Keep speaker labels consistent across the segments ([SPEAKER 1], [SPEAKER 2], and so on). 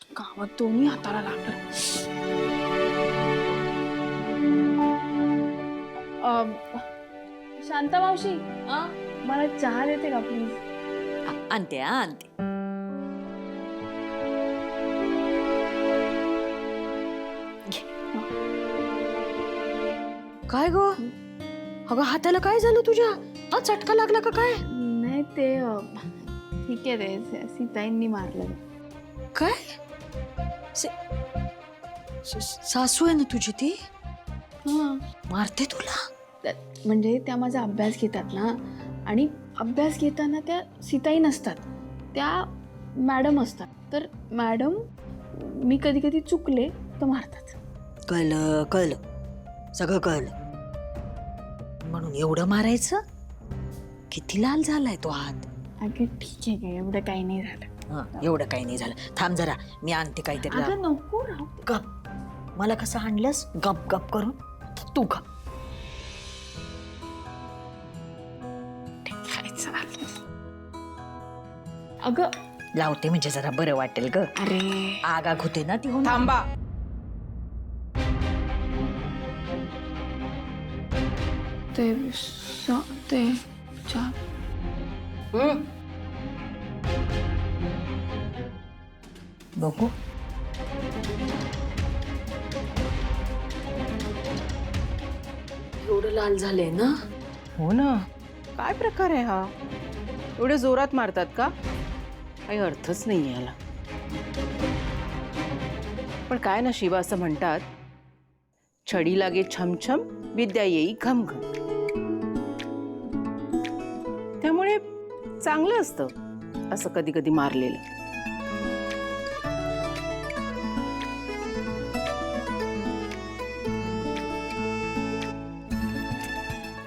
[SPEAKER 1] गावात दोन्ही हाताला लागलं. शांता मावशी, मला चहा देते का प्लीज?
[SPEAKER 2] आणते आणते. काय ग अगं हाताला काय झालं तुझ्या? हा चटका लागला का काय?
[SPEAKER 1] नाही ते ठीक आहे, ते सीताईंनी मारलं.
[SPEAKER 2] काय सासू आहे ना तुझी ती? मारते तुला?
[SPEAKER 1] म्हणजे त्या माझा अभ्यास घेतात ना, आणि अभ्यास घेताना त्या सीताई नसतात, त्या मॅडम असतात. तर मॅडम मी कधी कधी चुकले तर मारतात.
[SPEAKER 2] कळलं कळलं, सगळं कळलं. म्हणून एवढं मारायचं? किती लाल झालाय तो हात.
[SPEAKER 1] अगं ठीक आहे, काय एवढं काही नाही झालं.
[SPEAKER 2] एवढं काही नाही झालं. थांब जरा, मी आणते काहीतरी.
[SPEAKER 1] अगं नको राहू.
[SPEAKER 2] गप. मला कसं आणलंस गप गप करून? तू गप.
[SPEAKER 1] अगं
[SPEAKER 2] लावते म्हणजे जरा बरं वाटेल ग.
[SPEAKER 1] अरे
[SPEAKER 2] आगाग होते ना ती.
[SPEAKER 3] थांबा.
[SPEAKER 1] ते ते
[SPEAKER 2] बघू. एवढं लाल झालंय ना?
[SPEAKER 3] हो ना, काय प्रकार आहे हा? एवढे जोरात मारतात का? काही अर्थच नाही याला. पण काय ना शिवा, असं म्हणतात, छडी लागे छमछम विद्या येई घमघम. त्यामुळे चांगलं असतं असं कधी कधी मारलेलं.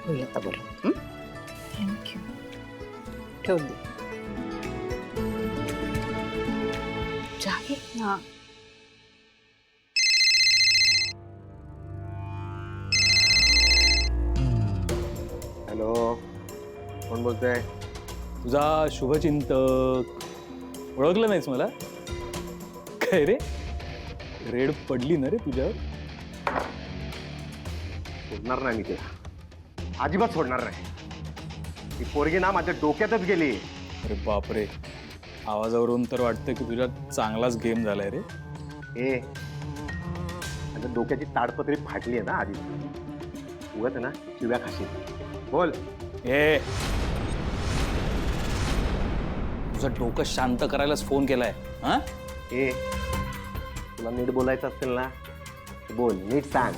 [SPEAKER 3] होईल आता बरं.
[SPEAKER 1] थँक्यू.
[SPEAKER 3] ठेवून दे.
[SPEAKER 1] चाहे ना.
[SPEAKER 4] हॅलो, कोण बोलतोय?
[SPEAKER 5] तुझा शुभचिंतक. ओळखलं नाहीस मला? काय रे, रेड पडली ना रे तुझ्यावर?
[SPEAKER 4] सोडणार नाही मी तिला, अजिबात सोडणार नाही. ती पोरगी ना माझ्या डोक्यातच गेली.
[SPEAKER 5] अरे बापरे, आवाजावरून तर वाटतं की तुझ्यात चांगलाच गेम झालाय रे.
[SPEAKER 4] ए, माझ्या डोक्याची ताडपत्री फाटली आहे ना आधी. उगाच ना शिव्या खाशी. बोल.
[SPEAKER 5] ए, तुझं डोकं शांत करायलाच फोन केलाय. हा,
[SPEAKER 4] ए, तुला नीट बोलायचं असेल ना बोल, नीट सांग.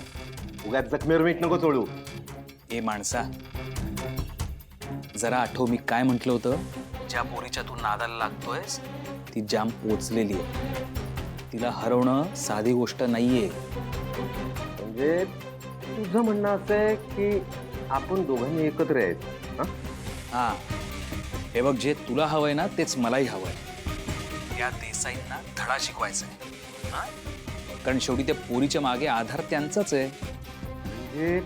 [SPEAKER 4] उगाच जखमेवर मीठ नको चोळू.
[SPEAKER 5] ए माणसा, जरा आठव मी काय म्हटलं होतं. ज्या पोरीच्या तू नादाला लागतोयस ती जाम पोचलेली आहे. तिला हरवणं साधी गोष्ट नाहीये.
[SPEAKER 4] म्हणजे तुझं म्हणणं असं आहे की आपण दोघांनी एकत्र आहेत.
[SPEAKER 5] हा, हे बघ, जे तुला हवंय ना तेच मलाही हवंय. या देसाईंना धडा शिकवायचा आहे. कारण शेवटी त्या पोरीच्या मागे आधार त्यांचाच आहे.
[SPEAKER 4] म्हणजे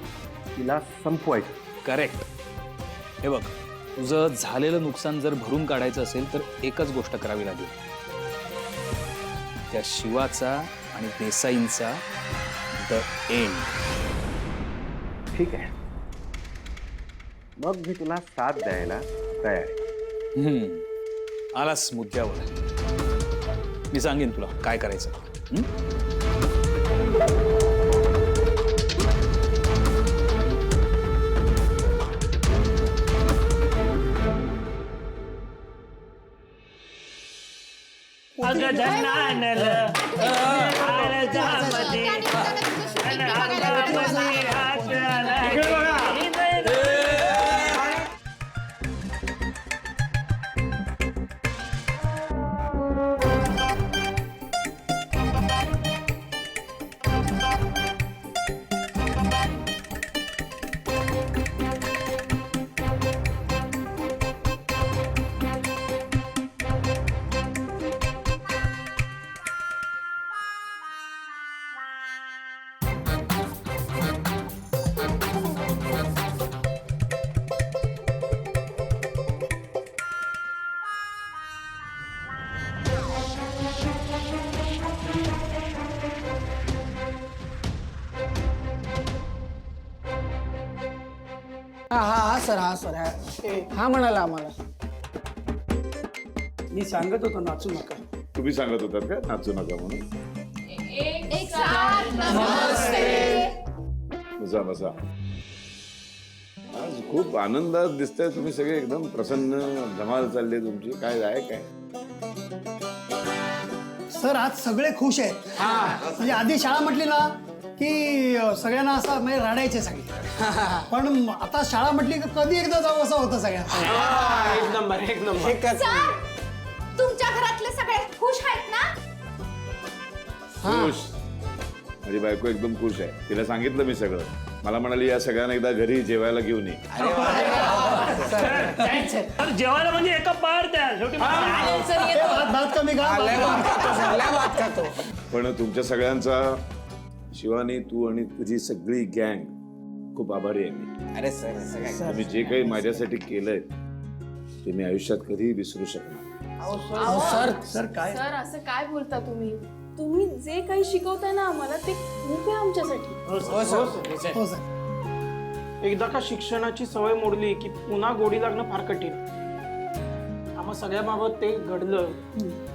[SPEAKER 4] तिला संपवायचं.
[SPEAKER 5] करेक्ट. हे बघ, तुझं झालेलं नुकसान जर भरून काढायचं असेल तर एकच गोष्ट करावी लागेल. त्या शिवाचा आणि देसाईंचा द एंड.
[SPEAKER 4] ठीक आहे, मग मी तुला साथ द्यायला तयार आहे.
[SPEAKER 5] आलास मुद्द्यावर. मी सांगेन तुला काय करायचं.
[SPEAKER 6] हा सर हा म्हणाला आम्हाला.
[SPEAKER 7] मी सांगत होतो नाचू नका.
[SPEAKER 8] तुम्ही सांगत होतात का नाचू नका म्हणून? बसा बसा. आज खूप आनंदात दिसताय तुम्ही सगळे, एकदम प्रसन्न, धमाल चालली तुमची. काय आहे काय?
[SPEAKER 7] सर आज सगळे खुश आहेत. म्हणजे आधी शाळा म्हटली ना की सगळ्यांना असं म्हणजे रडायचे सगळे, पण आता शाळा म्हटली की कधी एकदा जाऊ असं होतं सगळ्यांना.
[SPEAKER 6] एक नंबर.
[SPEAKER 9] तुमच्या घरातले सगळे खुश आहेत ना?
[SPEAKER 8] खुश. माझी बायको एकदम खुश आहे. तिला सांगितलं मी सगळं. मला म्हणाली या सगळ्यांना एकदा घरी जेवायला घेऊन ये.
[SPEAKER 10] जेवायला म्हणजे एका पार द्या शेवटी.
[SPEAKER 7] भात कमी खा.
[SPEAKER 8] पण तुमच्या सगळ्यांचा, शिवानी, तू आणि तुझी सगळी गँग, खूप आभारी आहे मी.
[SPEAKER 6] अरे सर
[SPEAKER 8] तुम्ही जे काही माझ्यासाठी केलंय ते मी आयुष्यात कधीही विसरू शकणार.
[SPEAKER 7] सर काय
[SPEAKER 1] सर असं काय बोलता तुम्ही? तुम्ही जे काही शिकवताय ना आम्हाला ते खूप आहे आमच्यासाठी.
[SPEAKER 7] हो सर.
[SPEAKER 6] एकदा का शिक्षणाची सवय मोडली की पुन्हा गोडी लागणं फार कठीण. आम्हा सगळ्याबाबत ते घडलं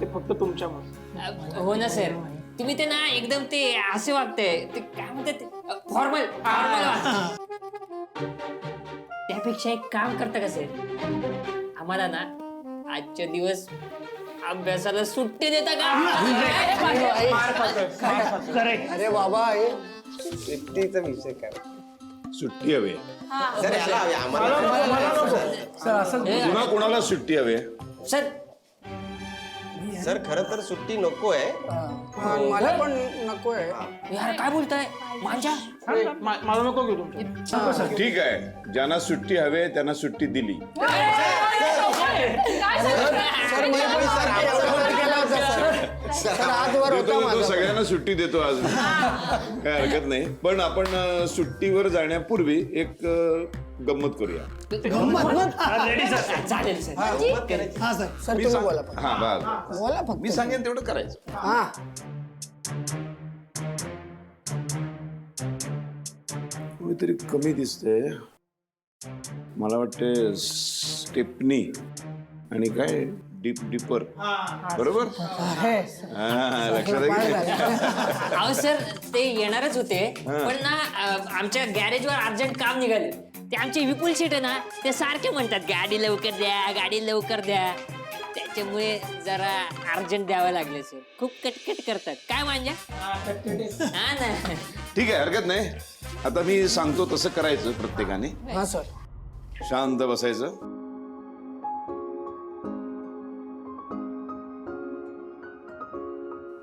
[SPEAKER 6] ते फक्त तुमच्यामुळे.
[SPEAKER 11] हो ना सर, तुम्ही ते ना एकदम ते असे वागते, ते काय म्हणतात, फॉर्मल. त्यापेक्षा एक काम करता का सर, आम्हाला ना आजच्या दिवस अभ्यासाला सुट्टी देता का?
[SPEAKER 6] अरे बाबा सुट्टीचा विषय काय?
[SPEAKER 8] सुट्टी हवी.
[SPEAKER 7] सर असं
[SPEAKER 8] पुन्हा कोणाला सुट्टी हवी?
[SPEAKER 11] सर
[SPEAKER 12] सर खरं तर सुट्टी नको आहे.
[SPEAKER 6] मला पण नको आहे.
[SPEAKER 11] यार काय बोलताय माझ्या?
[SPEAKER 6] मला नको घेऊ तुमच्या.
[SPEAKER 8] ठीक आहे, ज्यांना सुट्टी हवी त्यांना सुट्टी दिली. देतो, सगळ्यांना सुट्टी देतो आज. काय हरकत नाही. पण आपण सुट्टीवर जाण्यापूर्वी एक गंमत करूया.
[SPEAKER 11] चालेल सर.
[SPEAKER 7] हा सर.
[SPEAKER 6] सर तुम्ही बोला.
[SPEAKER 8] हा बस,
[SPEAKER 6] बोला फक्त.
[SPEAKER 8] मी सांगेन तेवढं करायचं.
[SPEAKER 6] हा
[SPEAKER 8] कोणीतरी कमी दिसतंय. मला वाटते स्टेपनी आणि काय डिपर. बरोबर. लक्षात आहे.
[SPEAKER 11] अहो सर ते येणारच होते, पण ना आमच्या गॅरेजवर अर्जंट काम निघाले. ते आमचे विपुल शेट आहे ना, ते सारखे म्हणतात गाडी लवकर द्या, गाडी लवकर द्या. त्याच्यामुळे जरा अर्जंट द्यावं लागले सर. खूप कटकट करतात. काय म्हणजे? हा ना.
[SPEAKER 8] ठीक आहे, हरकत नाही. आता मी सांगतो तसं करायचं प्रत्येकाने.
[SPEAKER 6] हा सर.
[SPEAKER 8] शांत बसायचं.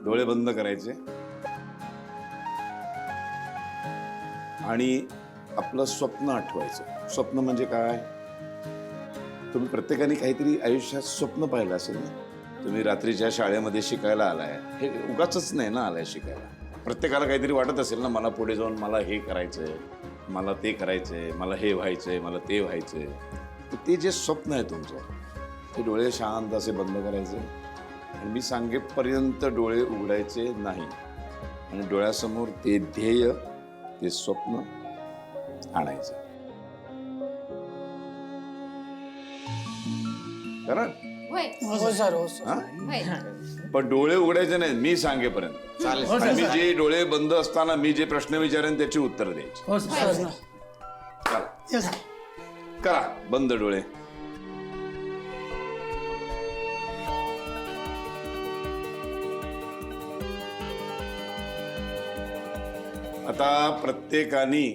[SPEAKER 8] डोळे बंद करायचे आणि आपलं स्वप्न आठवायचं. स्वप्न म्हणजे काय? तुम्ही प्रत्येकाने काहीतरी आयुष्यात स्वप्न पाहिलं असेल ना. तुम्ही रात्रीच्या शाळेमध्ये शिकायला आलाय, हे उगाचच नाही ना आलाय शिकायला. प्रत्येकाला काहीतरी वाटत असेल ना, मला पुढे जाऊन मला हे करायचंय, मला ते करायचंय, मला हे व्हायचंय, मला ते व्हायचंय. तर ते जे स्वप्न आहे तुमचं, ते डोळे शांत असे बंद करायचे आणि मी सांगेपर्यंत डोळे उघडायचे नाही. आणि डोळ्यासमोर ते ध्येय, ते स्वप्न आणायचं. करा.
[SPEAKER 6] हो सर. हो सर.
[SPEAKER 8] पण डोळे उघडायचे नाही मी सांगेपर्यंत. आणि मी जे डोळे बंद असताना मी जे प्रश्न विचारेन त्याची उत्तर द्यायची.
[SPEAKER 7] हो सर.
[SPEAKER 8] करा. करा बंद डोळे. आता प्रत्येकाने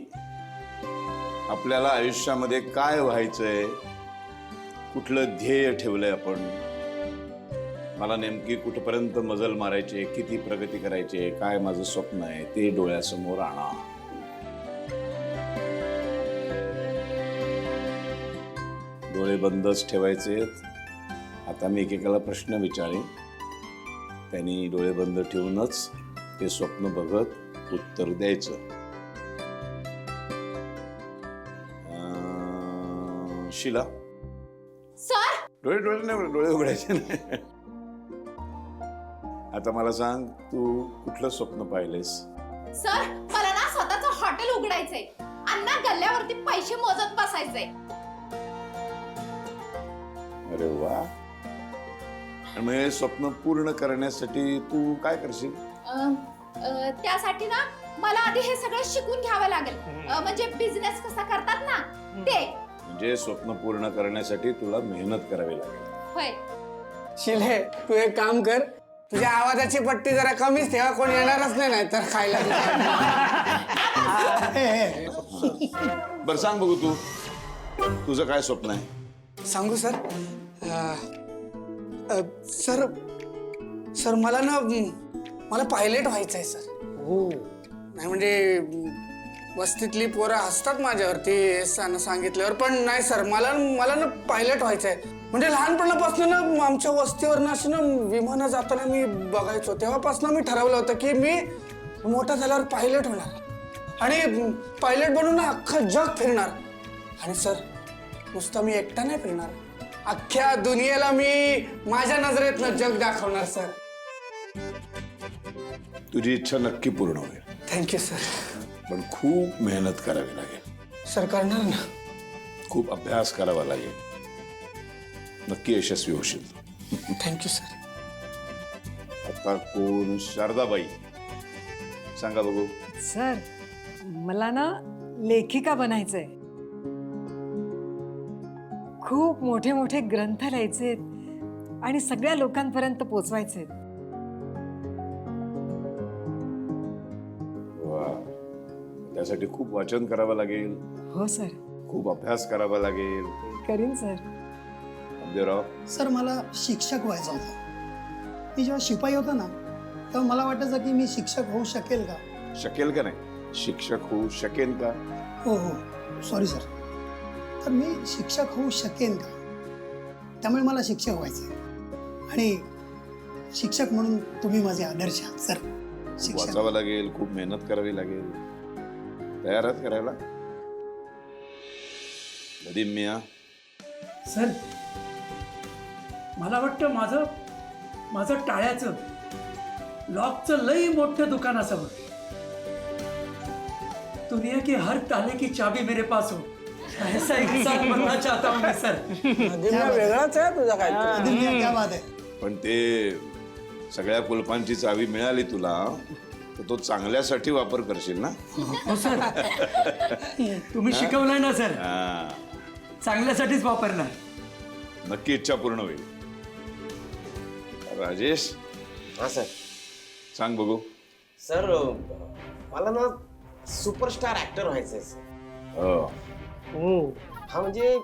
[SPEAKER 8] आपल्याला आयुष्यामध्ये काय व्हायचंय, कुठलं ध्येय ठेवलंय आपण, मला नेमकी कुठपर्यंत मजल मारायची, किती प्रगती करायची, काय माझं स्वप्न आहे, ते डोळ्यासमोर आणा. डोळे बंदच ठेवायचे. आता मी एकेकाला प्रश्न विचारेन, त्यांनी डोळे बंद ठेवूनच ते स्वप्न बघत उत्तर द्यायचं. शिला.
[SPEAKER 9] सर
[SPEAKER 8] डोळे नाही, डोळे उघडायचे नाही. आता मला सांग, तू कुठलं स्वप्न पाहिलेस?
[SPEAKER 9] सर मला ना स्वतःचं हॉटेल उघडायचंय. त्यांना गल्ल्यावरती पैसे मोजत बसायचे.
[SPEAKER 8] अरे वा. आणि मग हे स्वप्न पूर्ण करण्यासाठी तू काय करशील?
[SPEAKER 9] त्यासाठी ना मला आधी हे सगळं शिकून घ्यावं लागेल. म्हणजे बिझनेस कसा करतात ना ते.
[SPEAKER 8] म्हणजे स्वप्न पूर्ण करण्यासाठी तुला मेहनत करावी लागेल.
[SPEAKER 9] होय.
[SPEAKER 13] शिले, तू एक काम कर, तुझ्या आवाजाची पट्टी जरा कमीच ठेवा, कोण येणारच नाही तर खायला.
[SPEAKER 8] बरं सांग बघू, तू तुझं काय स्वप्न आहे?
[SPEAKER 13] सांगू सर? सर सर मला ना मला पायलट व्हायचं आहे सर.
[SPEAKER 8] हो.
[SPEAKER 13] नाही म्हणजे वस्तीतली पोरं हसतात माझ्यावरती सांगितल्यावर, पण नाही सर, मला ना पायलट व्हायचं आहे. म्हणजे लहानपणापासून ना आमच्या वस्तीवर ना अशी ना विमानं जाताना मी बघायचो, तेव्हापासून मी ठरवलं होतं की मी मोठा झाल्यावर पायलट होणार आणि पायलट बनून ना अख्खं जग फिरणार. आणि सर नुसतं मी एकटा नाही फिरणार, अख्ख्या दुनियेला मी माझ्या नजरेतनं जग दाखवणार सर.
[SPEAKER 8] तुझी इच्छा नक्की पूर्ण होईल.
[SPEAKER 13] Thank you sir.
[SPEAKER 8] पण खूप मेहनत करावी लागेल.
[SPEAKER 13] सर करणार ना.
[SPEAKER 8] खूप अभ्यास करावा लागेल. नक्की यशस्वी होशील.
[SPEAKER 13] Thank you sir.
[SPEAKER 8] आता कोण? शारदाबाई, सांगा बघू.
[SPEAKER 2] सर मला ना लेखिका बनायचंय. खूप मोठे मोठे ग्रंथ लिहायचे आणि सगळ्या लोकांपर्यंत पोचवायचे.
[SPEAKER 8] वा. त्यासाठी खूप वाचन करावं लागेल.
[SPEAKER 2] हो सर.
[SPEAKER 8] खूप अभ्यास करावा लागेल.
[SPEAKER 2] करीन सर.
[SPEAKER 8] अब्देराव,
[SPEAKER 7] सर मला शिक्षक व्हायचं होतं. मी जेव्हा शिपाई होतो ना तेव्हा मला वाटायचं की मी शिक्षक होऊ शकेल का.
[SPEAKER 8] शकेल का नाही? शिक्षक होऊ शकेन का?
[SPEAKER 7] हो हो, सॉरी सर. तर मी शिक्षक होऊ शकेन का, त्यामुळे मला शिक्षक व्हायचं आहे. आणि शिक्षक म्हणून तुम्ही माझे आदर्श आहात सर.
[SPEAKER 8] खूप वाचावं लागेल, खूप मेहनत करावी लागेल. तयार आहात करायला? नदीम मिया.
[SPEAKER 10] सर मला वाटतं माझं टाळ्याचं लॉकचं लई मोठं दुकान असावं. दुनिया की हर ताले की चाबी मेरे पास हो, ऐसा इंसान बनना चाहता हूं मैं सर.
[SPEAKER 13] वेगळाच आहे तुझा काय.
[SPEAKER 7] क्या बात आहे.
[SPEAKER 8] पण ते सगळ्या कुलपांची चावी मिळाली तुला तर तो चांगल्यासाठी वापर करशील ना?
[SPEAKER 10] हो सर. तुम्ही शिकवलंय ना सर,
[SPEAKER 8] हा.
[SPEAKER 10] चांगल्यासाठीच वापरणार.
[SPEAKER 8] नक्की इच्छा पूर्ण होईल. राजेश,
[SPEAKER 12] हा सर.
[SPEAKER 8] सांग बघू.
[SPEAKER 12] सर मला ना सुपरस्टार ऍक्टर व्हायचंय सर.
[SPEAKER 8] हो.
[SPEAKER 12] हा म्हणजे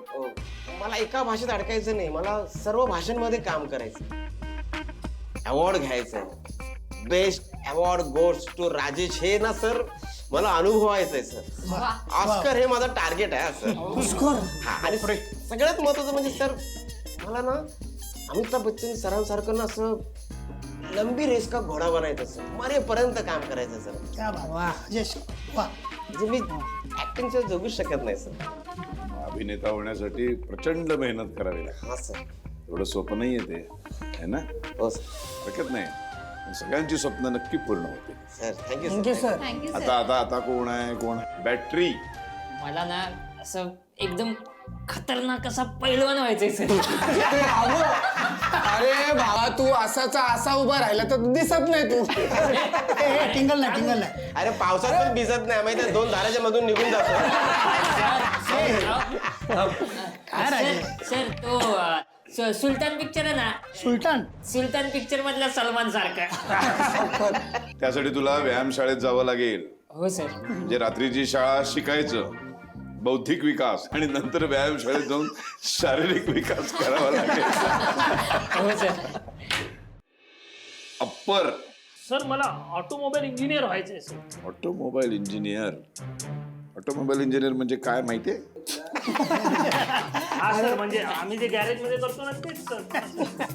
[SPEAKER 12] मला एका भाषेत अडकायचं नाही, मला सर्व भाषांमध्ये काम करायचं. अवॉर्ड घ्यायचं. Best award goes to Rajesh. हे ना सर मला अनुभवायचंय सर. ऑस्कर हे माझं टार्गेट आहे सर. हा, आणि सगळ्यात महत्वाचं म्हणजे सर मला ना अमिताभ बच्चन सरांसारखं ना असं लंबी रेस का घोडा बनायचं सर. मरेपर्यंत काम करायचं सर.
[SPEAKER 7] क्या बात. वाह राजेश, वाह.
[SPEAKER 12] म्हणजे मी ऍक्टिंगच्या जगूच शकत नाही सर.
[SPEAKER 8] अभिनेता होण्यासाठी प्रचंड मेहनत करावी लागते.
[SPEAKER 12] हा सर.
[SPEAKER 8] एवढं सोपं नाही येते है ना?
[SPEAKER 12] हो सर.
[SPEAKER 8] हरकत नाही. पण सगळ्यांची स्वप्न नक्की पूर्ण होते.
[SPEAKER 12] Sir thank you
[SPEAKER 13] thank you sir.
[SPEAKER 9] Thank you sir.
[SPEAKER 8] आता कोण आहे? कोण? बॅटरी.
[SPEAKER 11] मला ना असं एकदम खतरनाक असा पैलवान व्हायचंय सर.
[SPEAKER 13] अरे भावा, तू असा उभा राहिला तर दिसत नाही तू.
[SPEAKER 7] टिंगल नाही.
[SPEAKER 12] अरे पावसात पण भिजत नाही माहिती, 2 धाराच्या मधून निघून जातो.
[SPEAKER 11] सर तो सुलतान पिक्चर आहे ना, सुलतान पिक्चर मधला सलमान सारखा.
[SPEAKER 8] त्यासाठी तुला व्यायामशाळेत जावं लागेल.
[SPEAKER 11] हो सर.
[SPEAKER 8] म्हणजे रात्रीची शाळा शिकायचं, बौद्धिक विकास, आणि नंतर व्यायामशाळेत जाऊन शारीरिक विकास करावा लागेल.
[SPEAKER 11] हो सर.
[SPEAKER 8] अप्पर.
[SPEAKER 10] सर मला ऑटोमोबाईल इंजिनियर व्हायचंय sir.
[SPEAKER 8] Automobile engineer. Automobile engineer म्हणजे काय माहितीये?
[SPEAKER 10] हा सर, म्हणजे आम्ही जे गॅरेज मध्ये करतो ना तेच सर.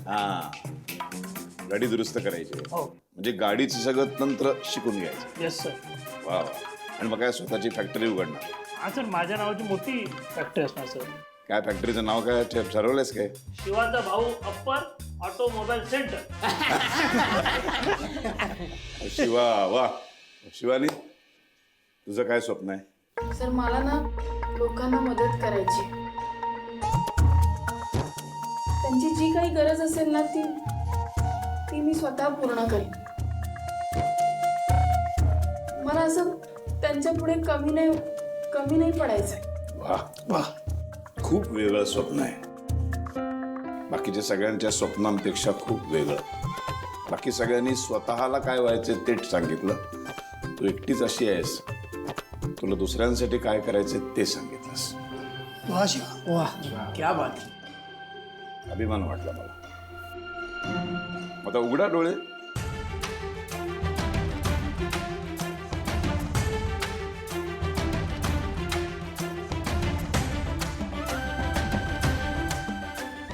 [SPEAKER 8] हा, गाडी दुरुस्त करायची.
[SPEAKER 10] हो.
[SPEAKER 8] म्हणजे गाडीचं सगळं तंत्र शिकून घ्यायचं.
[SPEAKER 10] Yes sir.
[SPEAKER 8] वा. आणि मग काय स्वतःची फॅक्टरी उघडणार?
[SPEAKER 10] हा सर, माझ्या नावाची मोठी फॅक्टरी असणार सर.
[SPEAKER 8] काय फॅक्टरीचं नाव काय ठरवलंयस काय?
[SPEAKER 10] शिवाचा भाऊ अप्पर ऑटोमोबाईल सेंटर.
[SPEAKER 8] शिवा. वा. शिवानी, तुझं काय स्वप्न आहे?
[SPEAKER 1] सर मला ना लोकांना मदत करायची आहे. त्यांची जी काही गरज असेल ना ती मी स्वतः पूर्ण करेन. मला असं त्यांच्या पुढे कमी नाही पडायचं.
[SPEAKER 8] वा वा, खूप वेगळं स्वप्न आहे. बाकीच्या सगळ्यांच्या स्वप्नांपेक्षा खूप वेगळं. बाकी सगळ्यांनी स्वतःला काय व्हायचं तेच सांगितलं, तू एकटीच अशी आहेस, तुला दुसऱ्यांसाठी काय करायचं ते सांगितलंस.
[SPEAKER 7] वा शिवा,
[SPEAKER 10] वाह क्या बात.
[SPEAKER 8] अभिमान वाटला मला. आता उघडा डोळे.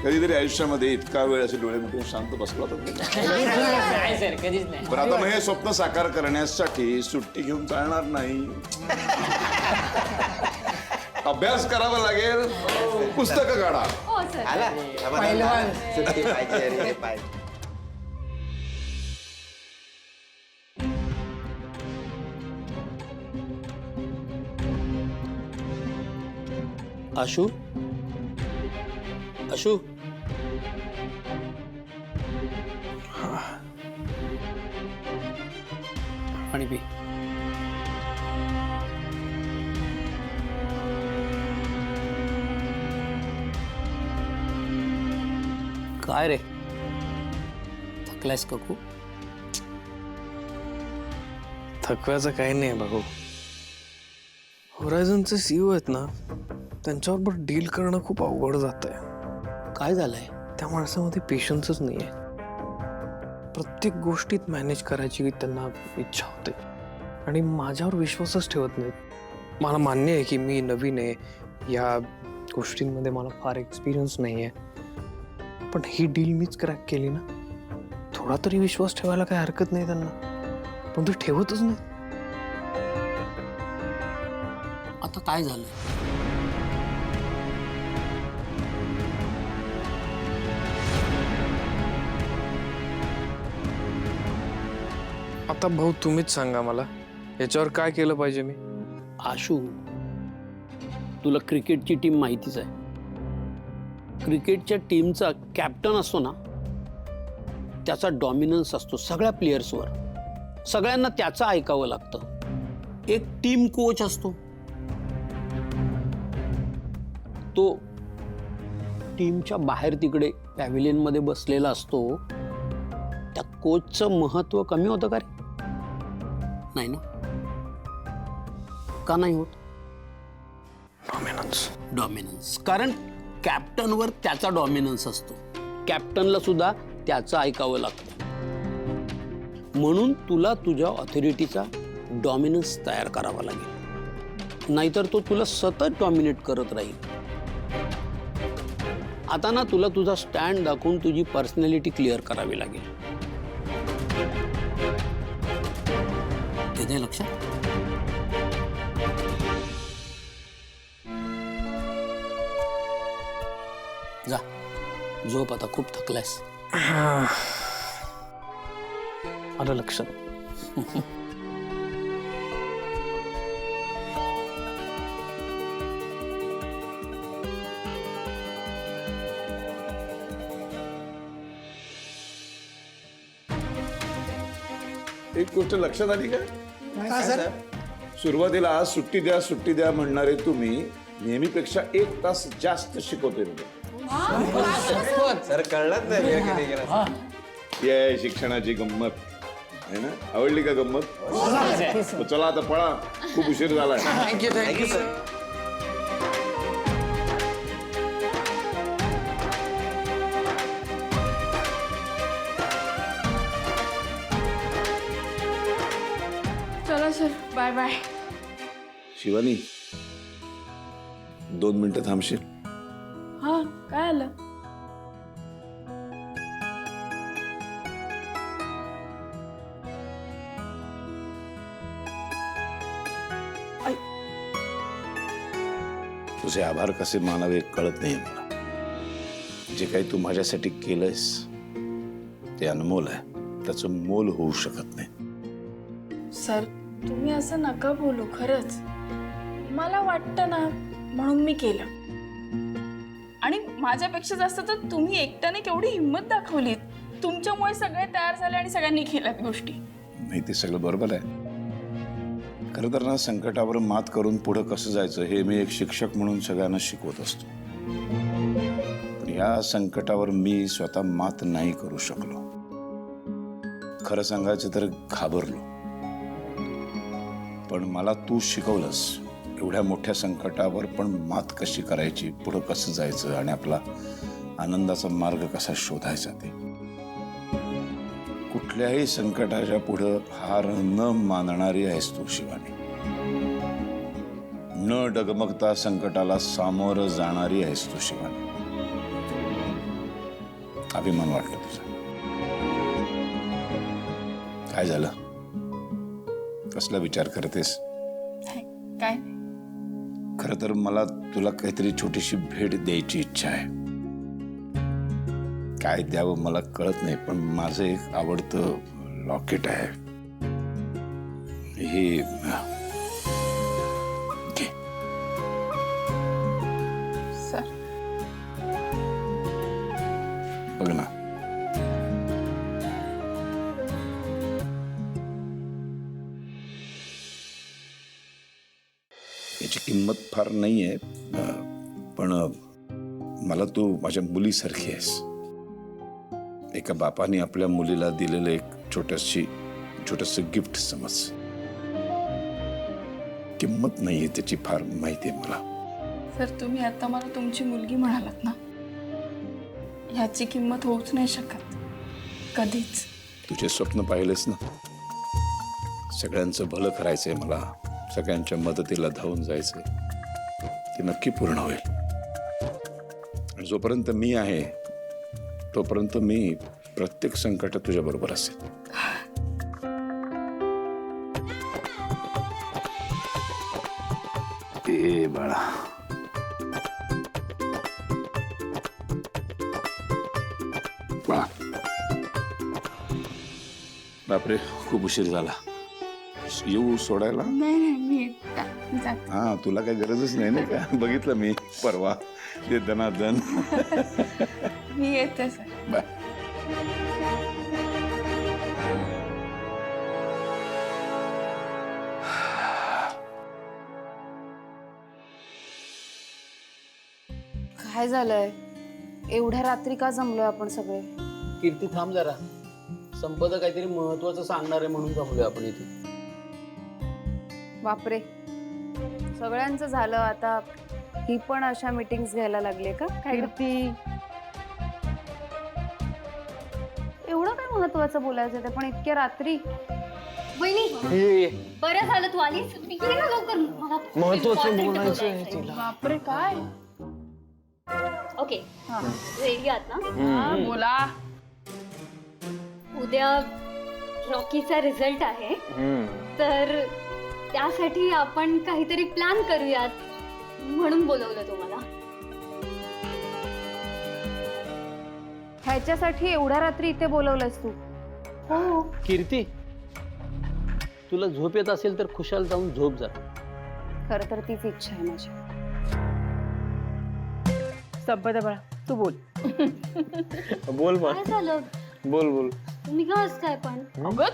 [SPEAKER 8] कधीतरी आयुष्यामध्ये इतका वेळ असे डोळे मिटून शांत बसला होता?
[SPEAKER 11] नाही सर, कधीच नाही.
[SPEAKER 8] बरं, आता मग हे स्वप्न साकार करण्यासाठी सुट्टी घेऊन चालणार नाही. अभ्यास करावा लागेल, पुस्तकं काढा.
[SPEAKER 9] हो सर.
[SPEAKER 12] आला सुट्टी पाहिजे रे पाहिजे.
[SPEAKER 6] आशू आशू पाणी पी. काय रे, थकलायस का खूप?
[SPEAKER 14] थकव्याचं काही नाही भाऊ. होरायझनचे सीईओ आहेत ना, त्यांच्याबरोबर डील करणं खूप अवघड जात आहे.
[SPEAKER 6] काय झालंय?
[SPEAKER 14] त्या माणसामध्ये पेशन्सच नाही आहे. प्रत्येक गोष्टीत मॅनेज करायची त्यांना इच्छा होते आणि माझ्यावर विश्वासच ठेवत नाहीत. मला मान्य आहे की मी नवीन आहे, या गोष्टींमध्ये मला फार एक्सपिरियन्स नाही आहे, पण ही डील मीच क्रॅक केली ना, थोडा तरी विश्वास ठेवायला काही हरकत नाही त्यांना, पण ते ठेवतच नाही.
[SPEAKER 6] आता काय झालं?
[SPEAKER 14] आता भाऊ तुम्हीच सांगा मला, याच्यावर काय केलं पाहिजे मी?
[SPEAKER 6] आशू, तुला क्रिकेटची टीम माहितीच आहे. क्रिकेटच्या टीमचा कॅप्टन असतो ना, त्याचा डॉमिनन्स असतो सगळ्या प्लेयर्सवर. सगळ्यांना त्याचं ऐकावं लागतं. एक टीम कोच असतो, तो टीमच्या बाहेर तिकडे पॅव्हिलियनमध्ये बसलेला असतो. त्या कोचचं महत्व कमी होतं का रे? नाही ना? का नाही होत? डॉमिनन्स. कारण कॅप्टनवर त्याचा डॉमिनन्स असतो. कॅप्टनला सुद्धा त्याचं ऐकावं लागतं. म्हणून तुला तुझ्या ऑथॉरिटीचा डॉमिनन्स तयार करावा लागेल, नाहीतर तो तुला सतत डॉमिनेट करत राहील. आता ना तुला तुझा स्टँड दाखवून तुझी पर्सनॅलिटी क्लिअर करावी लागेल. येते लक्षात? जा झोप, आता खूप थकलायस.
[SPEAKER 14] आलं लक्षात.
[SPEAKER 8] एक गोष्ट लक्षात आली काय?
[SPEAKER 7] काय सर?
[SPEAKER 8] सुरुवातीला सुट्टी द्या म्हणणारे तुम्ही नेहमीपेक्षा 1 तास जास्त शिकवते.
[SPEAKER 12] सर कळलंच नाही.
[SPEAKER 8] ही आहे शिक्षणाची गंमत, आहे ना? आवडली का गंमत? तर चला आता पळा, खूप उशीर झालाय.
[SPEAKER 13] Thank you sir.
[SPEAKER 1] चला सर, बाय बाय.
[SPEAKER 8] शिवानी, 2 मिनिटं थांबशील?
[SPEAKER 1] हा, काय आलं?
[SPEAKER 8] तुझे आभार कसे मानावे कळत नाही मला. जे काही तू माझ्यासाठी केलंयस ते अनमोल आहे, त्याचं मोल होऊ शकत नाही.
[SPEAKER 1] सर, तुम्ही असं नका बोलू. खरंच मला वाटतं ना म्हणून मी केलं. आणि माझ्यापेक्षा जास्त तर तुम्ही एकट्याने केवढी हिंमत दाखवलीत. तुमच्यामुळे सगळे तयार झाले आणि सगळ्यांनी केल्यात गोष्टी.
[SPEAKER 8] नाही ते सगळं बरोबर आहे. खरं तर ना संकटावर मात करून पुढं कसं जायचं हे मी एक शिक्षक म्हणून सगळ्यांना शिकवत असतो. पण या संकटावर मी स्वतः मात नाही करू शकलो. खरं सांगायचं तर घाबरलो. पण मला तू शिकवलंस एवढ्या मोठ्या संकटावर पण मात कशी करायची, पुढं कसं जायचं आणि आपला आनंदाचा मार्ग कसा शोधायचा. ते कुठल्याही संकटाच्या पुढं हार न मानणारी आहेस तू शिवानी. न डगमगता संकटाला सामोरं जाणारी आहेस तू शिवानी. अभिमान वाटलं तुझा. काय झालं? कसला विचार करतेस?
[SPEAKER 1] काय?
[SPEAKER 8] खरं तर मला तुला काहीतरी छोटीशी भेट द्यायची इच्छा आहे. काय द्यावं मला कळत नाही, पण माझं एक आवडतं लॉकेट आहे. हे घे.
[SPEAKER 1] सर
[SPEAKER 8] बघ ना. याची किंमत फार नाही आहे, पण मला तू माझ्या मुलीसारखी आहेस. एका बापाने आपल्या मुलीला दिलेलं एक छोटस गिफ्ट समज. किंमत नाहीये त्याची फार माहिती आहे मला.
[SPEAKER 1] सर तुम्ही आता मला तुमची मुलगी म्हणालात ना, ह्याची किंमत होऊच नाही शकत कधीच.
[SPEAKER 8] तुझे स्वप्न पाहिलेस ना. सगळ्यांचं भलं करायचंय मला, सगळ्यांच्या मदतीला धावून जायचंय. ते नक्की पूर्ण होईल. आणि जोपर्यंत मी आहे तोपर्यंत मी प्रत्येक संकटात तुझ्या बरोबर असेल. ए बाळा, बाळा. बापरे, खूप उशीर झाला. येऊ सोडायला?
[SPEAKER 1] नाही नाही मी जाते.
[SPEAKER 8] हा, तुला काही गरजच नाही ना का? बघितलं मी परवा ते दनादन.
[SPEAKER 1] मी येते सर.
[SPEAKER 8] बाय.
[SPEAKER 3] काय झालंय? एवढ्या रात्री का जमलोय आपण सगळे?
[SPEAKER 6] कीर्ती थांब जरा. संपदा काहीतरी महत्वाचं सांगणार आहे म्हणून जमलोय आपण इथे.
[SPEAKER 3] बापरे, सगळ्यांचं झालं. आता ही पण अशा मीटिंग्स घ्यायला लागले का? कीर्ती, एवढं काय महत्वाचं बोलायचं ते पण इतक्या रात्री?
[SPEAKER 9] वहिनी बरं झालं तू आलीस. ये ना लवकर, मला
[SPEAKER 14] महत्वाचं बोलायचं आहे तिला.
[SPEAKER 1] बापरे काय?
[SPEAKER 9] ओके रेडी आहात ना?
[SPEAKER 1] हा बोला.
[SPEAKER 9] उद्या रॉकीचा रिझल्ट आहे, तर त्यासाठी आपण काहीतरी प्लॅन करूयात म्हणून बोलवलं तुम्हाला.
[SPEAKER 3] ह्याच्यासाठी एवढ्या रात्री इथे बोलवलंयस तू?
[SPEAKER 9] हो.
[SPEAKER 6] कीर्ती, तुला झोप येत असेल तर खुशाल जाऊन झोप जा.
[SPEAKER 3] खरं तर तीच इच्छा आहे माझी.
[SPEAKER 1] संपदा बाळा तू बोल.
[SPEAKER 14] बोल बा.
[SPEAKER 9] काय झालं?
[SPEAKER 14] बोल.
[SPEAKER 9] तुम्ही का हसताय पण?
[SPEAKER 1] अगं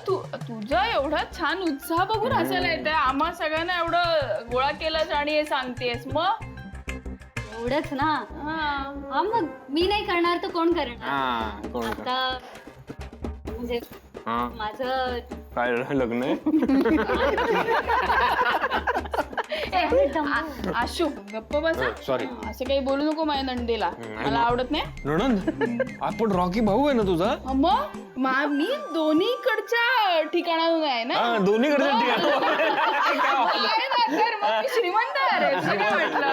[SPEAKER 1] तुझा एवढा छान उत्साह बघून हसायला येतंय. आम्हा सगळ्यांना एवढं गोळा केलंस आणि हे सांगतेस. मग
[SPEAKER 9] एवढंच ना? हा मग मी नाही करणार तर कोण करणार? आता म्हणजे माझं
[SPEAKER 14] काय लग्न आहे?
[SPEAKER 1] आशू गप्प बस.
[SPEAKER 14] सॉरी.
[SPEAKER 1] असं काही बोलू नको माझ्या नंदेला. मला आवडत नाही.
[SPEAKER 14] नणंद, आपण रॉकी भाऊ आहे ना तुझा?
[SPEAKER 1] मग मी दोन्हीकडच्या ठिकाणाहून आहे ना.
[SPEAKER 14] दोन्हीकडच्या
[SPEAKER 1] श्रीमंत आहे रे. काय म्हटलं?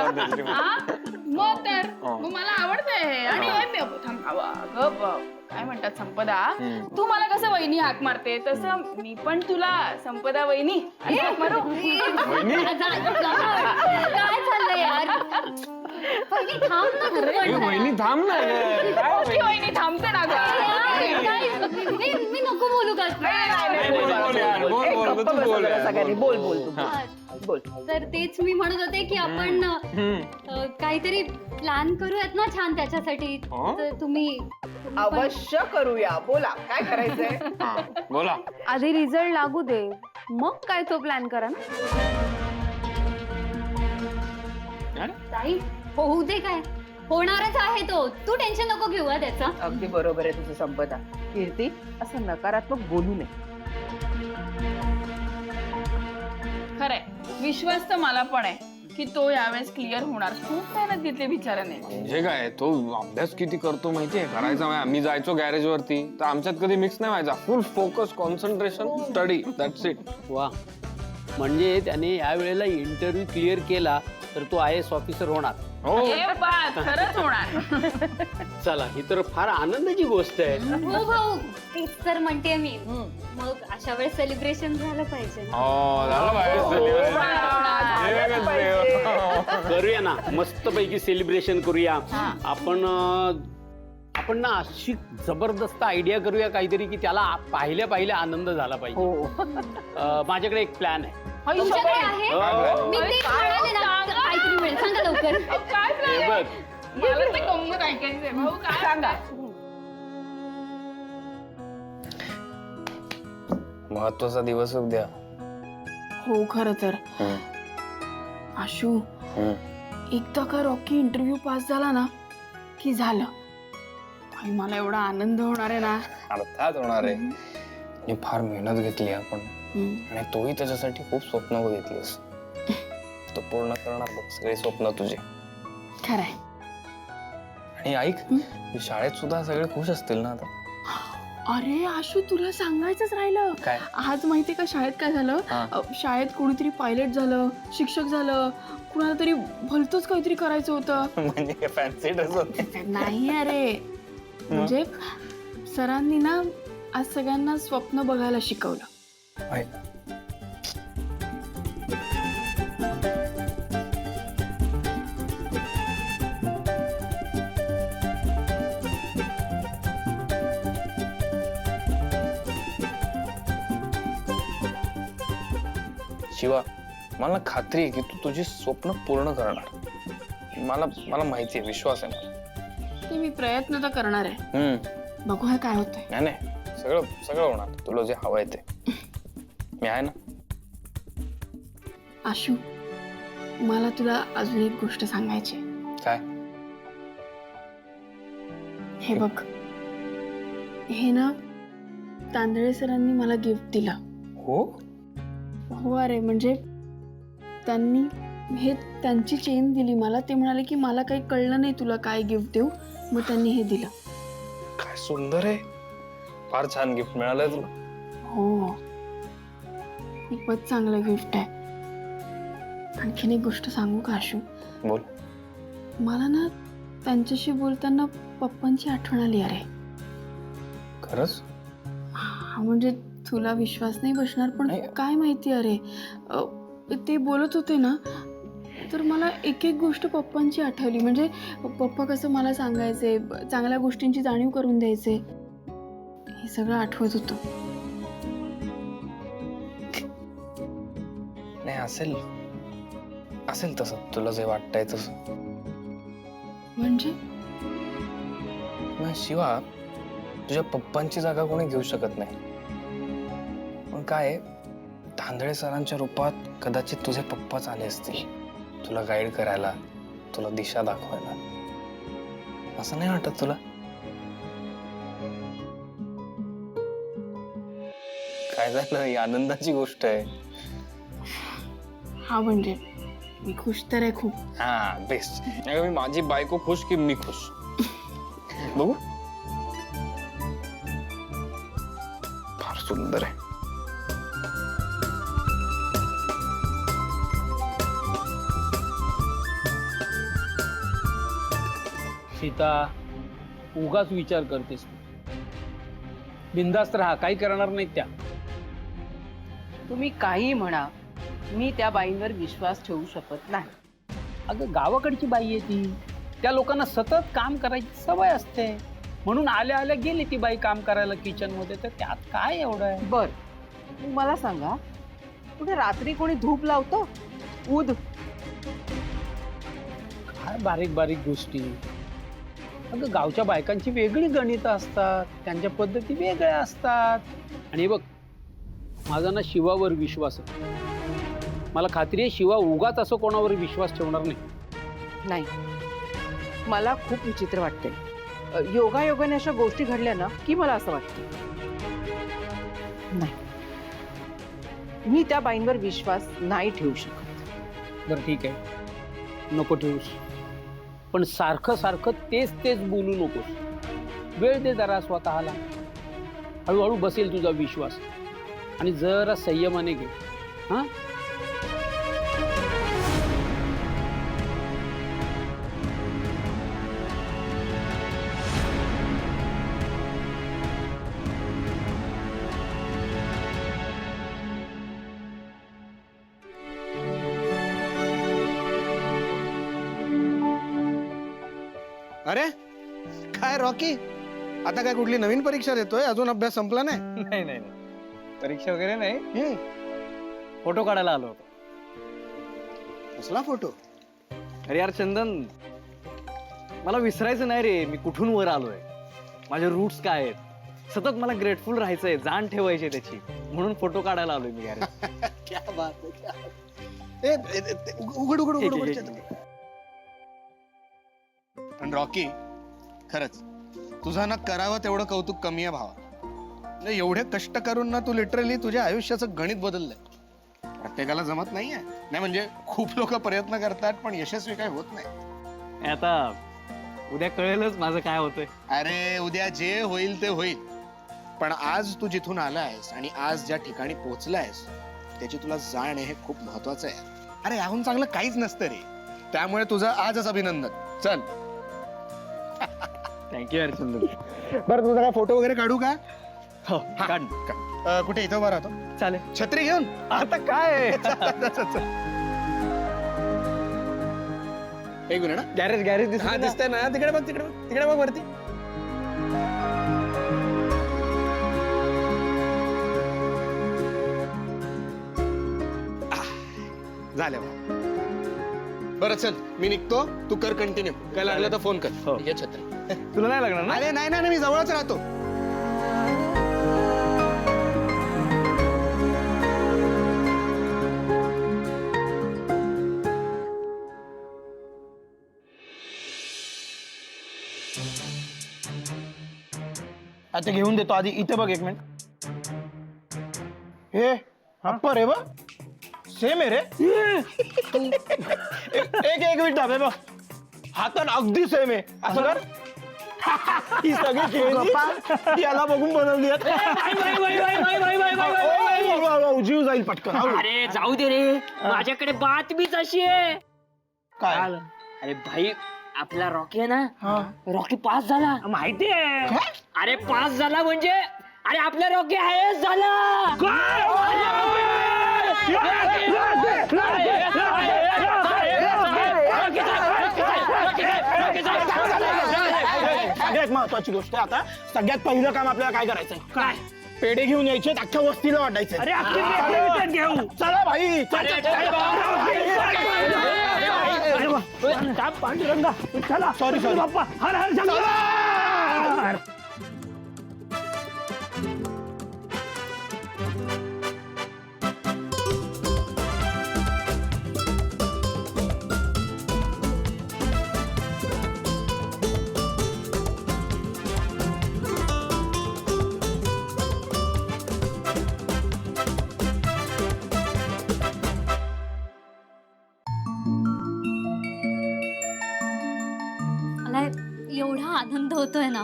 [SPEAKER 1] मग तर मग मला आवडतंय हे. आणि काय म्हणतात संपदा, तू मला कसं वहिनी हाक मारते तसं मी पण तुला संपदा वहिनी हाक मारू.
[SPEAKER 9] काय चाललंय यार? वहिनी थांब ना तू पण.
[SPEAKER 14] वहिनी थांब ना.
[SPEAKER 1] वहिनी थांबते ना गं.
[SPEAKER 9] मी नको बोलू का?
[SPEAKER 14] बोल.
[SPEAKER 1] बोल.
[SPEAKER 3] बोल.
[SPEAKER 15] तर तेच मी म्हणत होते की आपण काहीतरी प्लॅन करूयात ना छान त्याच्यासाठी. तर तुम्ही
[SPEAKER 3] अवश्य करूया. बोला काय करायचंय.
[SPEAKER 14] बोला.
[SPEAKER 1] आधी रिझल्ट लागू दे, मग काय तो प्लॅन करा ना.
[SPEAKER 15] ताई होऊ दे, काय होणारच आहे तो. तू टेन्शन नको घेऊ त्याचं.
[SPEAKER 3] अगदी बरोबर आहे तुझं संपदा. कीर्ती असं नकारात्मक बोलू नये.
[SPEAKER 1] खरंय, विश्वास तर मला पण आहे की तो यावेळेस क्लिअर होणार. खूप मेहनत घेतली बिचाराने.
[SPEAKER 14] म्हणजे काय, तो अभ्यास किती करतो माहितीये, करायचा. आम्ही जायचो गॅरेज वरती तर आमच्यात कधी मिक्स नाही व्हायचा. फुल focus, concentration, study, that's it.
[SPEAKER 6] वा, म्हणजे त्याने या वेळेला इंटरव्ह्यू क्लिअर केला तर तो IAS ऑफिसर होणार.
[SPEAKER 14] हो,
[SPEAKER 1] खरंच होणार.
[SPEAKER 6] चला, ही तर फार आनंदाची गोष्ट आहे.
[SPEAKER 15] हो हो, तेच तर म्हणते मी. मग अशा वेळेस सेलिब्रेशन झालं पाहिजे.
[SPEAKER 14] हो, झालं पाहिजे.
[SPEAKER 6] करूया ना, मस्त पैकी सेलिब्रेशन करूया. आपण ना अशी जबरदस्त आयडिया करूया काहीतरी की त्याला पाहिल्या आनंद झाला पाहिजे. माझ्याकडे एक प्लॅन आहे.
[SPEAKER 15] तुमच्याकडे आहे? मी तेच म्हणाले ना, काहीतरी मिळेल. सांगा लवकर.
[SPEAKER 6] हे बघ,
[SPEAKER 3] सांगा.
[SPEAKER 14] महत्वाचा दिवस उद्या.
[SPEAKER 1] हो खरं तर. आशू, एकदा का रॉकी इंटरव्ह्यू पास झाला ना की झालं. भाई, मला एवढा आनंद होणार आहे ना.
[SPEAKER 14] अर्थात होणार आहे. मी फार मेहनत घेतली आपण, आणि तोही त्याच्यासाठी खूप स्वप्न बघितलीस. तो पूर्ण करणार बघ सगळे स्वप्न तुझे.
[SPEAKER 1] खरंय.
[SPEAKER 14] आणि ऐक, शाळेत सुद्धा सगळे खुश असतील ना आता.
[SPEAKER 1] अरे आशू, तुला सांगायचंच राहिलं.
[SPEAKER 14] काय?
[SPEAKER 1] आज माहितीये का शाळेत काय झालं. शाळेत कोणीतरी पायलट झालं, शिक्षक झालं, कुणाला तरी भलतंच काहीतरी करायचं होतं.
[SPEAKER 14] म्हणजे फॅन्सी ड्रेस होते.
[SPEAKER 1] नाही अरे, म्हणजे सरांनी ना आज सगळ्यांना स्वप्न बघायला शिकवलं.
[SPEAKER 14] शिवा, मला खात्री आहे की तू तुझी स्वप्न पूर्ण करणार. मला माहिती आहे, विश्वास आहे मला.
[SPEAKER 1] ते मी प्रयत्न तर करणार आहे. बघूया काय होतंय.
[SPEAKER 14] नाही, सगळं होणार. तुला जे हवंय ते मी आहे ना.
[SPEAKER 1] आशू, मला तुला अजून एक गोष्ट सांगायची.
[SPEAKER 14] काय?
[SPEAKER 1] हे बघ, हे ना तांदळे सरांनी मला गिफ्ट दिलं. हो अरे, म्हणजे त्यांनी हे त्यांची चेन दिली मला. ते म्हणाले की मला काही कळलं नाही तुला काय गिफ्ट देऊ, मग त्यांनी हे दिलं.
[SPEAKER 14] काय सुंदर आहे. फार छान गिफ्ट मिळालंय तुला.
[SPEAKER 1] हो, खूपच चांगलं गिफ्ट आहे. आणखीन एक गोष्ट सांगू का आशू?
[SPEAKER 14] बोल.
[SPEAKER 1] मला ना त्यांच्याशी बोलताना पप्पांची आठवण आली. अरे
[SPEAKER 14] खरंच?
[SPEAKER 1] म्हणजे तुला विश्वास नाही बसणार, पण काय माहिती. अरे ते बोलत होते ना, तर मला एक एक गोष्ट पप्पांची आठवली. म्हणजे पप्पा कसं मला सांगायचे, चांगल्या गोष्टींची जाणीव करून द्यायचे, हे सगळं आठवत होतं.
[SPEAKER 14] नाही, असेल तसं तुला जे वाटतंय तसं.
[SPEAKER 1] म्हणजे
[SPEAKER 14] शिवा, तुझ्या पप्पांची जागा कोणी घेऊ शकत नाही. पण काय, तांदळे सरांच्या रूपात कदाचित तुझे पप्पाच आले असतील तुला गाईड करायला, तुला दिशा दाखवायला. असं नाही वाटत तुला? काय झालं? ही आनंदाची गोष्ट आहे.
[SPEAKER 1] हा, म्हणजे मी खुश तर आहे खूप.
[SPEAKER 14] हा, बेस्ट. मी माझी बायको खुश की मी खुश? बघू. फार सुंदर आहे.
[SPEAKER 6] सीता, उगाच विचार करतेस. बिंदास्त राहा, काही करणार नाहीत त्या.
[SPEAKER 3] तुम्ही काही म्हणा, मी त्या बाईंवर विश्वास ठेवू शकत नाही.
[SPEAKER 6] अगं, गावाकडची बाई आहे ती. त्या लोकांना सतत काम करायची सवय असते, म्हणून आल्या आल्या गेली ती बाई काम करायला किचन मध्ये. तर त्यात काय एवढं आहे?
[SPEAKER 3] बर, मला सांगा, कुठे रात्री कोणी धूप लावतो? उद
[SPEAKER 6] काय बारीक बारीक गोष्टी. अगं गावच्या बायकांची वेगळी गणितं असतात, त्यांच्या पद्धती वेगळ्या असतात. आणि हे बघ, माझा ना शिवावर विश्वास आहे. मला खात्री आहे शिवा उगाच असं कोणावर विश्वास ठेवणार नाही.
[SPEAKER 3] नाही, मला खूप विचित्र वाटतंय. योगायोगाने अशा गोष्टी घडल्या ना की मला असं वाटतं नाही, मी त्या बाईंवर विश्वास नाही ठेवू शकत.
[SPEAKER 6] बरं ठीक आहे, नको ठेवूस, पण सारखं सारखं तेच तेच बोलू नकोस. वेळ दे जरा स्वतःला. हळूहळू बसेल तुझा विश्वास. आणि जरा संयमाने घे. हां,
[SPEAKER 13] अरे काय रॉकी, आता काय कुठली नवीन परीक्षा देतोय? अजून अभ्यास संपला नाही?
[SPEAKER 14] नाही नाही नाही, परीक्षा वगैरे नाही, फोटो काढायला आलो होतो.
[SPEAKER 13] कसला फोटो?
[SPEAKER 14] अरे यार चंदन, मला विसरायचं नाही रे, मी कुठून वर आलोय, माझे रूट्स काय आहेत. सतत मला ग्रेटफुल राहायचंय, जाण ठेवायची त्याची, म्हणून फोटो काढायला आलोय मी. यार
[SPEAKER 13] क्या बात है, क्या बात. उघड उघड उघड उघड. पण रॉकी, खरंच तुझा ना करावं तेवढं कौतुक कमी आहे भावा. एवढे कष्ट करून ना तू लिटरली तुझ्या आयुष्याचं गणित बदललंय. प्रत्येकाला जमत नाहीये. नाही म्हणजे खूप लोक प्रयत्न करतात पण यशस्वी काय होत नाही.
[SPEAKER 14] आता उद्या कळेलच माझं काय होतंय.
[SPEAKER 13] अरे उद्या जे होईल ते होईल, पण आज तू जिथून आलायस आणि आज ज्या ठिकाणी पोहोचलायस त्याची तुला जाण हे खूप महत्वाचं आहे. अरे याहून चांगलं काहीच नसतं रे. त्यामुळे तुझं आजच अभिनंदन. चल.
[SPEAKER 14] थँक्यू यार चंदन.
[SPEAKER 13] बरं तुझा काय फोटो वगैरे काढू का?
[SPEAKER 14] हो काढ.
[SPEAKER 13] कुठे इथं उभा राहतो?
[SPEAKER 14] चालेल.
[SPEAKER 13] छत्री घेऊन
[SPEAKER 14] आता काय
[SPEAKER 13] एक मिनिट ना.
[SPEAKER 14] गॅरेज गॅरेज
[SPEAKER 13] दिसतंय ना, तिकडे बघ, तिकडे बघ, तिकडे बघ वरती. झाले बरं, चल मी निघतो, तू कर कंटिन्यू. काय लागलं तर फोन कर. ये छत्री.
[SPEAKER 14] तुला नाही लागणार ना?
[SPEAKER 13] अरे नाही नाही, मी जवळच राहतो.
[SPEAKER 16] आता घेऊन देतो. आधी इथे बघ एक मिनिट. हे अप्पर आहे बघ, सेम आहे रे. एक मिनिट थांब. बघ हातात अगदी सेम आहे. असं कर. ही सगळी खेळणी याला बघून बनवली आहेत. जीव जाईल पटकन.
[SPEAKER 11] अरे जाऊ दे रे, माझ्याकडे बातमीच अशी आहे.
[SPEAKER 16] काय?
[SPEAKER 11] अरे भाई, आपला रॉकी आहे ना, रॉकी पास झाला. माहिती आहे? अरे पास झाला म्हणजे, अरे आपला रॉकी आयएएस झाला.
[SPEAKER 16] सगळ्यात महत्वाची गोष्ट आहे. आता सगळ्यात पहिलं काम आपल्याला काय करायचंय? काय? पेढे घेऊन यायचे, अख्ख्या वस्तीला वाटायचे. अरे घेऊ. चला भाई. पांडुरंगा चला. सॉरी बाप्पा. हर हर शंकर.
[SPEAKER 15] मला एवढा आनंद होतोय ना,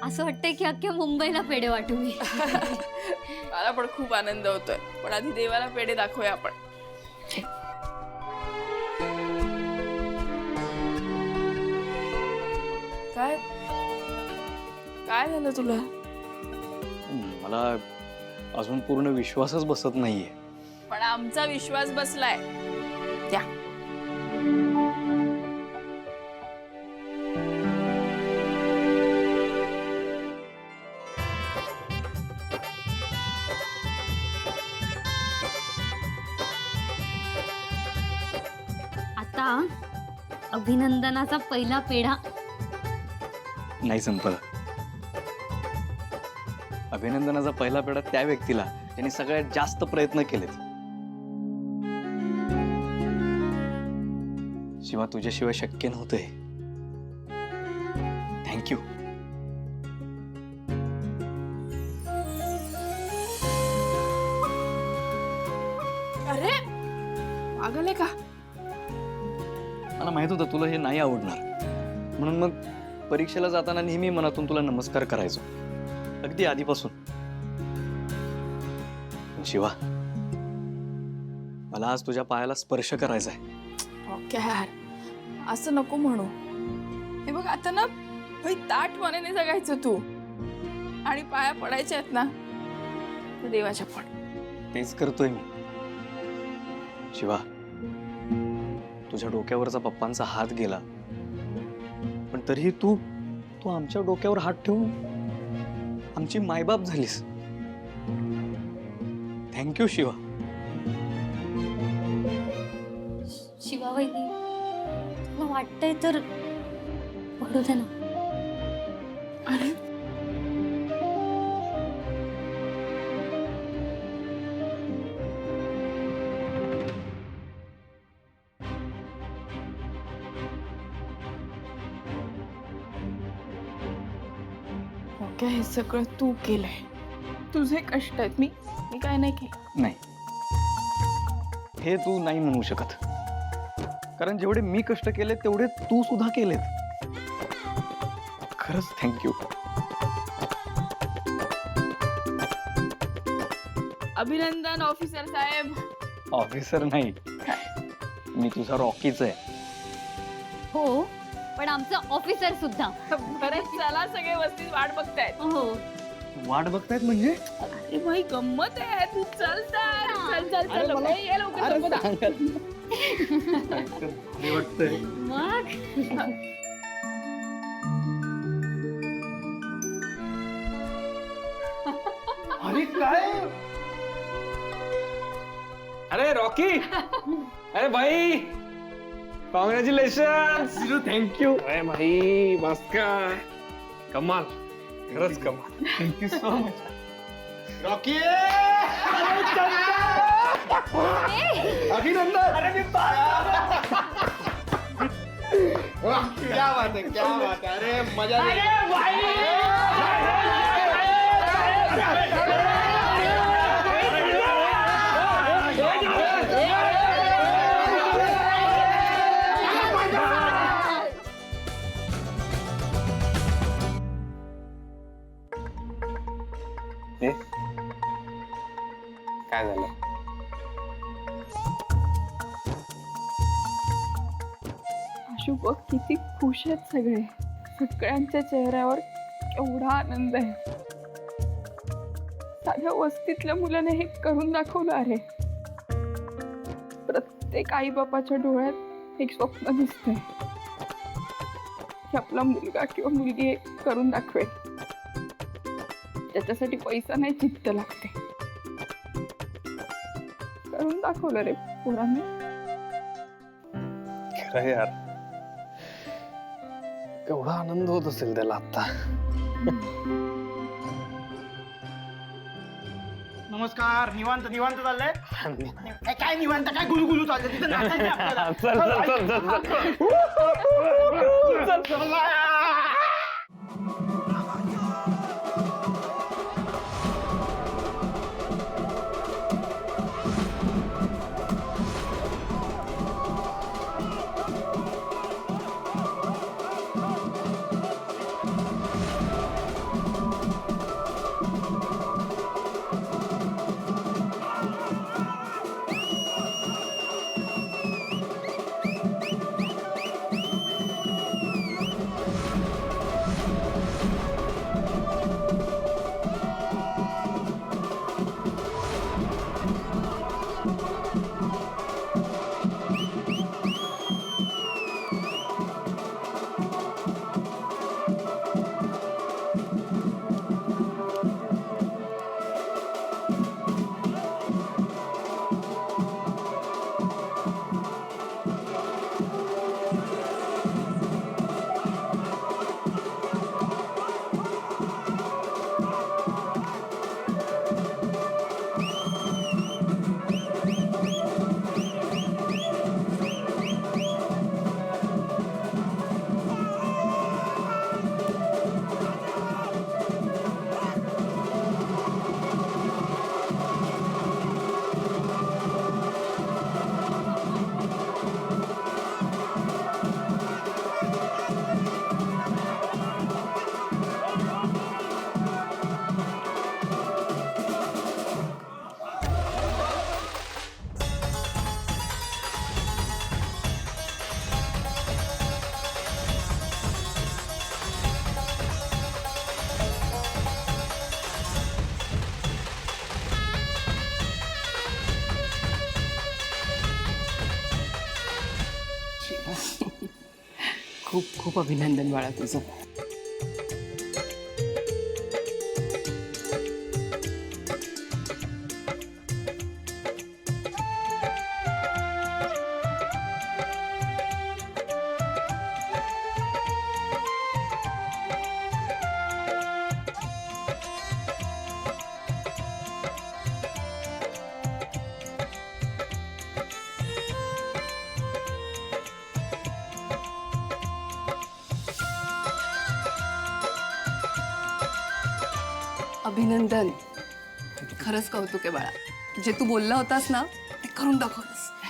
[SPEAKER 15] असं वाटतंय की अख्ख्या मुंबईला पेढे वाटू मी.
[SPEAKER 17] मला पण खूप आनंद होतोय, पण आधी देवाला पेढे दाखवूया आपण. काय काय झालं तुला?
[SPEAKER 5] मला अजून पूर्ण विश्वासच बसत नाहीये.
[SPEAKER 17] पण आमचा विश्वास बसलाय. त्या
[SPEAKER 15] आता अभिनंदनाचा पहिला पेढा.
[SPEAKER 5] नाही संपलं. अभिनंदनाचा पहिला पेढा त्या व्यक्तीला ज्यांनी सगळ्यात जास्त प्रयत्न केलेत. शिवा, तुझ्याशिवाय शक्य नव्हतंय. थँक्यू.
[SPEAKER 17] अरे पागल आहे का?
[SPEAKER 5] मला माहित होतं तुला हे नाही आवडणार, म्हणून मग परीक्षेला जाताना नेहमी मनातून तुला नमस्कार करायचो, अगदी आधीपासून. पण शिवा, मला आज तुझ्या पायाला स्पर्श करायचा आहे.
[SPEAKER 17] ओके यार, असं नको म्हणू. हे बघ आता ना भाई, ताट मनाने जगायचं तू, आणि पाया पडायच्या आहेत ना तर देवाच्या पण.
[SPEAKER 5] तेच करतोय मी. शिवा, तुझ्या डोक्यावरचा पप्पांचा हात गेला, पण तरीही तू तू आमच्या डोक्यावर हात ठेवून आमची मायबाप झालीस. थँक्यू शिवा.
[SPEAKER 15] शिवा वहिनी, तुला वाटतंय तर पडू दे ना.
[SPEAKER 17] अरे ओके, हे सगळं तू केलंय. तुझे कष्ट आहेत. मी काय नाही केलं.
[SPEAKER 5] नाही, हे तू नाही म्हणू शकत, कारण जेवढे मी कष्ट केले तेवढे तू सुद्धा केलेत. खरंच थँक्यू.
[SPEAKER 17] अभिनंदन ऑफिसर साहेब.
[SPEAKER 5] ऑफिसर नाही, मी तुझा रॉकीच आहे.
[SPEAKER 15] हो, पण आमचं ऑफिसर सुद्धा.
[SPEAKER 17] बरं चला, सगळे वस्तीत वाट बघतायत.
[SPEAKER 15] हो.
[SPEAKER 5] वाट बघतायत म्हणजे?
[SPEAKER 17] अरे भाई, गंमत आहे. तू चल चल चल चल चल. ये लवकर
[SPEAKER 5] वाटतंय.
[SPEAKER 15] मग
[SPEAKER 16] अरे काय?
[SPEAKER 14] अरे रॉकी, अरे भाई, कॉंग्रॅच्युलेशन. थँक्यू. अरे भाई, मस्त का, कमाल, खरंच कमाल. Thank you so much.
[SPEAKER 16] रॉकी, अभिनंदन. अरे मी क्या बात है, क्या बात है. अरे मजा. अरे भाई,
[SPEAKER 14] काय झालं?
[SPEAKER 17] आशू बघ, किती खुश आहेत सगळे. सगळ्यांच्या चेहऱ्यावर केवढा आनंद आहे. साध्या वस्तीतल्या मुलाने हे करून दाखवलं. अरे, प्रत्येक आई बापाच्या डोळ्यात एक स्वप्न दिसतंय की आपला मुलगा किंवा मुलगी हे करून दाखवेल. त्याच्यासाठी पैसा नाही, चित्त लागते. करून दाखवलं रे पोरांनी.
[SPEAKER 14] खरं यार, केवढा आनंद होत असेल त्याला आता.
[SPEAKER 16] नमस्कार. निवांत निवांत चाललंय. काय निवांत, काय गुलगुलू चाललंय तिथं. नाचायचंय आपल्याला.
[SPEAKER 14] चल चल चल चल चल.
[SPEAKER 16] चल.
[SPEAKER 17] खूप खूप अभिनंदन बाळा तुझं.
[SPEAKER 18] अभिनंदन. खरंच कौतुक आहे बाळा. जे तू बोलला होतास ना ते करून दाखवलंस.